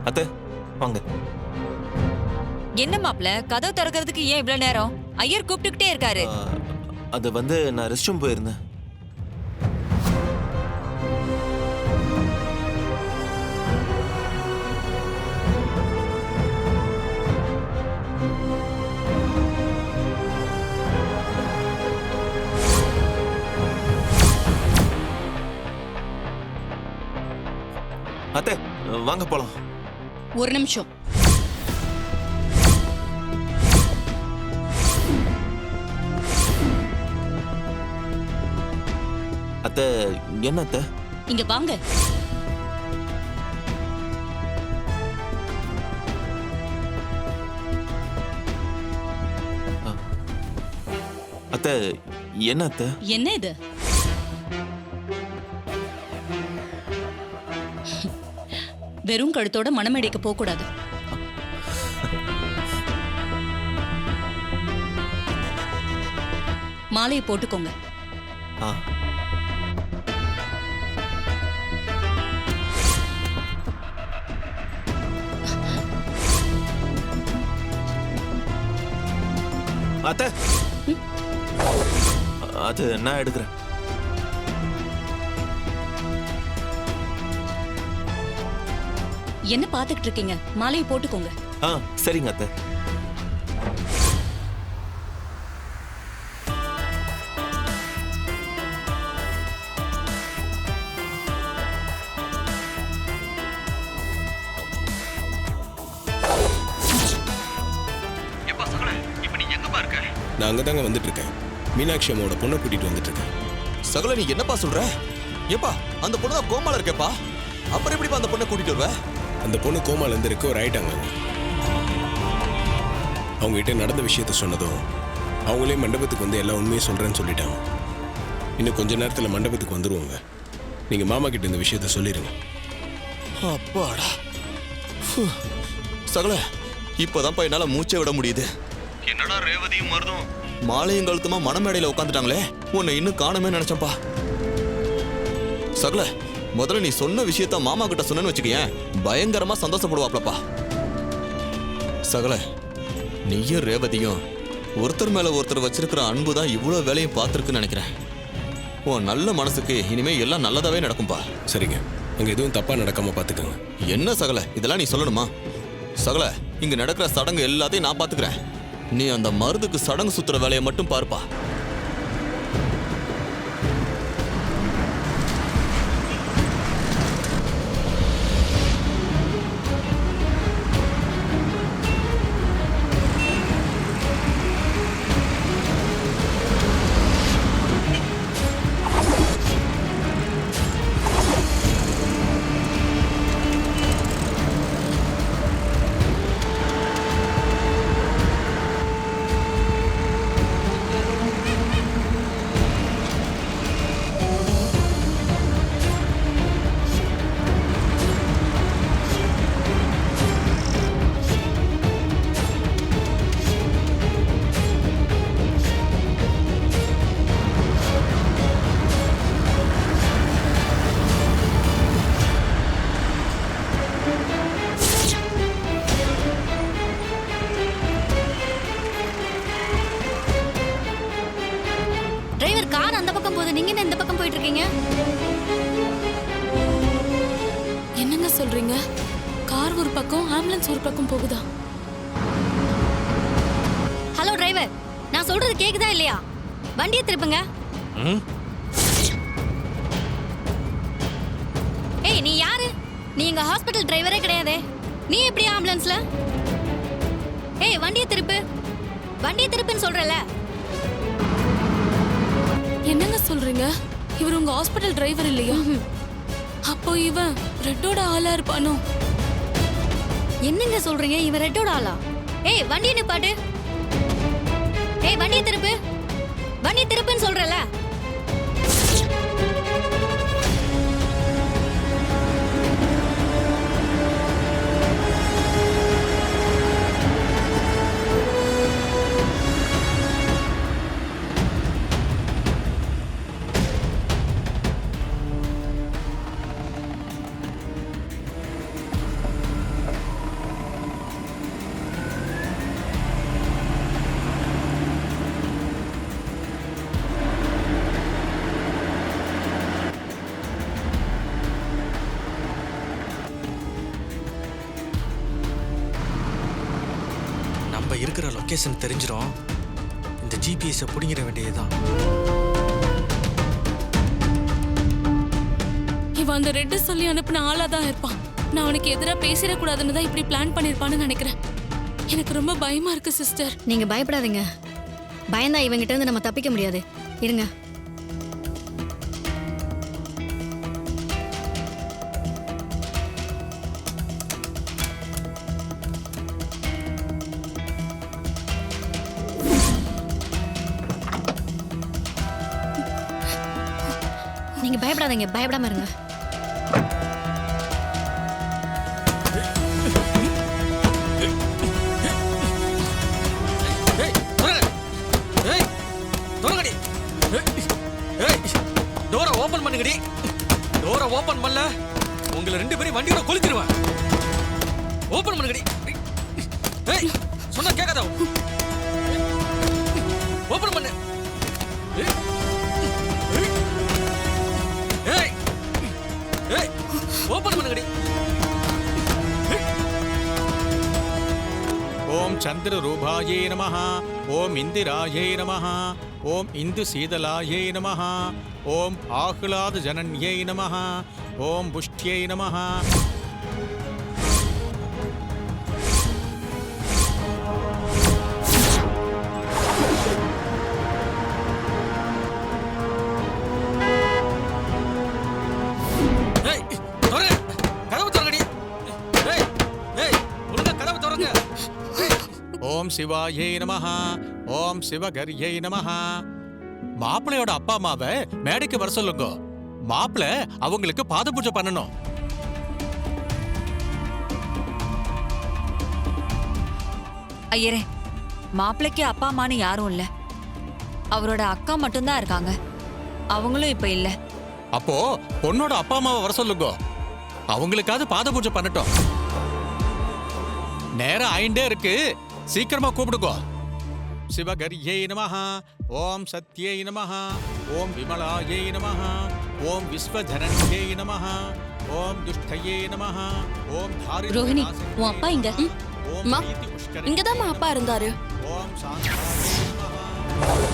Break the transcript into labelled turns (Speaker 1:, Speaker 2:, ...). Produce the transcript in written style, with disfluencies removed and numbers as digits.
Speaker 1: அத்தை வாங்க.
Speaker 2: என்ன மாப்ள கதவு திறக்கிறதுக்கு ஏன் இவ்வளவு நேரம்? ஐயர் கூப்பிட்டுக்கிட்டே இருக்காரு.
Speaker 1: அது வந்து நான் ரெஸ்ட் ரூம் போயிருந்தேன். அத்தை வாங்க போலாம்.
Speaker 3: ஒரு நிமிஷம்.
Speaker 1: அத்தை என்ன அத்தை?
Speaker 3: இங்க வாங்க.
Speaker 1: அத்தை என்ன அத்தை?
Speaker 3: என்ன இது? வெறும் கழுத்தோட மணமேடைக்கு போக கூடாது. மாலையை போட்டுக்கோங்க.
Speaker 1: ஆ. அத்தை அது நான் எடுக்கிறேன்.
Speaker 3: என்ன பாத்துக்கிட்டு இருக்கீங்க? மாலையை போட்டுக்கோங்க.
Speaker 1: சரிங்க அத்தை.
Speaker 4: நான் அங்கே தாங்க வந்துட்டு இருக்கேன். மீனாட்சி அம்மாவோட பொண்ணை கூட்டிட்டு வந்துட்டு இருக்கேன்.
Speaker 5: சகல நீ என்னப்பா சொல்ற? ஏப்பா அந்த பொண்ணு தான் கோமால இருக்கேப்பா. அப்புறம் எப்படிப்பா அந்த பொண்ணை கூட்டிட்டு வருவ?
Speaker 4: அந்த பொண்ணு கோமால இருந்து ரெக்கவர் ஆயிட்டாங்க. அவங்க கிட்ட நடந்த விஷயத்த சொன்னதும் அவங்களே மண்டபத்துக்கு வந்து எல்லா உண்மையும் சொல்றேன்னு சொல்லிட்டாங்க. இன்னும் கொஞ்ச நேரத்தில் மண்டபத்துக்கு வந்துருவாங்க. நீங்க மாமா கிட்ட இந்த விஷயத்த சொல்லிருங்க.
Speaker 5: அப்பாடா சகல, இப்பதான்ப்பா என்னால மூச்சை விட முடியுது. என்னடா ரேவதியும் மருதும் மாலையும் கழுத்துமா மணமேடையில உட்காந்துட்டாங்களே, உன்னை இன்னும் காணுமே நினைச்சப்பா. சகல, முதல்ல நீ சொன்ன விஷயத்த மாமா கிட்ட சொன்னு வச்சுக்கேன், பயங்கரமா சந்தோஷப்படுவாப்லப்பா. சகல, நீயும் ரேவதியும் ஒருத்தர் மேல ஒருத்தர் வச்சிருக்கிற அன்பு தான் இவ்வளவு வேலையும் பார்த்துருக்குன்னு நினைக்கிறேன். உன் நல்ல மனசுக்கு இனிமே எல்லாம் நல்லதாவே நடக்கும்பா.
Speaker 4: சரிங்க, அங்க எதுவும் தப்பா நடக்காம பாத்துக்கோங்க.
Speaker 5: என்ன சகல இதெல்லாம் நீ சொல்லணுமா? சகல, இங்க நடக்கிற சடங்கு எல்லாத்தையும் நான் பாத்துக்கிறேன். நீ அந்த மருதுக்கு சடங்கு சுத்துற வேலையை மட்டும் பார்ப்பா.
Speaker 6: என்னங்க சொல்றீங்க? கார் ஒரு பக்கம், ஆம்புலன்ஸ் ஒரு பக்கம் போகுதா?
Speaker 7: ஹலோ டிரைவர், நான் சொல்றது கேக்குதா இல்லையா? வண்டியை திருப்புங்க. ஏய், நீ யாரு? நீ எங்க ஹாஸ்பிடல் டிரைவரே கிடையாதே. நீ எப்படி ஆம்புலன்ஸ்ல? ஏய், வண்டியை திருப்பு. வண்டியை திருப்புன்னு சொல்றல.
Speaker 6: என்னங்க சொல்றீங்க? இவர் உங்க ஹாஸ்பிடல் டிரைவர் இல்லையா? அப்போ இவன் ரெட்டோட ஆளா இருப்பானோ?
Speaker 7: என்னங்க சொல்றீங்க? இவன் ரெட்டோட ஆளா? ஏய், வண்டியை நிப்பாட்டு. ஏய், வண்டியை திருப்பு. வண்டியை திருப்புன்னு சொல்றல.
Speaker 8: லொகேஷன் தெரிஞ்சிடும். இந்த ஜிபிஎஸை பிடிங்கிட வேண்டியதுதான்.
Speaker 6: இவன் அந்த ரெட்டு சொல்லி அனுப்பின ஆளா தான் இருப்பான். நான் அவனுக்கு எதிராக பேசிடக்கூடாதுன்னு தான் இப்படி பிளான் பண்ணிருப்பான்னு நினைக்கிறேன். எனக்கு ரொம்ப பயமா இருக்கு சிஸ்டர்.
Speaker 7: நீங்க பயப்படாதீங்க. பயந்தா இவங்கிட்ட இருந்து நம்ம தப்பிக்க முடியாது. இருங்க. நீங்க பயப்படாதீங்க, பயப்படாம இருங்க.
Speaker 8: டோரை ஓபன் பண்ணுங்கடி. டோரை ஓபன் பண்ணல உங்களை 2 பேரும் வண்டியோட கொளுத்திடுவேன். ஓபன் பண்ணுங்கடி. ஏய் சொன்னா கேட்காத. ஓபன் பண்ணு. ஏய் ஏய் ஓபன் பண்ணுங்கடி.
Speaker 9: ஓம் சந்திர ரூபாயே நமஹ. ஓம் இந்திராயே நமஹ. ஓம் இந்து சீதலாயே நமஹ. ஓம் ஆஹ்லாத ஜனன்யை நமஹ. ஓம் புஷ்டியை நமஹ.
Speaker 8: ஏய் தொறங்க. கதவு தொறங்கடி. ஏய் ஏய் ஒழுங்கா கதவு தொறங்க.
Speaker 9: ஓம் சிவாயே நமஹ. ஓம் சிவகர்யை நமஹ. மாப்பிள்ளையோட அப்பா அம்மாவை மேடைக்கு வர சொல்லுங்க. மாப்பிள்ளை அவங்களுக்கு பாத பூஜை பண்ணணும்.
Speaker 2: ஐயரே, மாப்பிள்ளைக்கு அப்பா அம்மான்னு யாரும் இல்ல. அவரோட அக்கா மட்டும்தான் இருக்காங்க. அவங்களும் இப்ப இல்ல.
Speaker 9: அப்போ பொண்ணோட அப்பா அம்மாவை வர சொல்லுங்க. அவங்களுக்காவது பாத பூஜை பண்ணட்டும். நேரம் ஆயிண்டே இருக்கு, சீக்கிரமா கூப்பிடுங்க. சிவகர்யை நமஹ. ஓம் சத்யை நமஹ. ஓம் விமலாயை நமஹ. ஓம் விஸ்வதரண்யை நமஹ. ஓம் துஷ்டயே நமஹ. ஓம் தாரித்ர்ய
Speaker 3: ரோஹிணி,
Speaker 9: நாசின்யே
Speaker 3: உன் அப்பா இங்க.
Speaker 9: நமஹ. ஓம்
Speaker 6: அம்மா,
Speaker 9: பிரீத்தி புஷ்கரிண்யே
Speaker 6: இங்கதான் அப்பா இருந்தாரு.
Speaker 9: ஓம் சாந்தாயை நமஹ.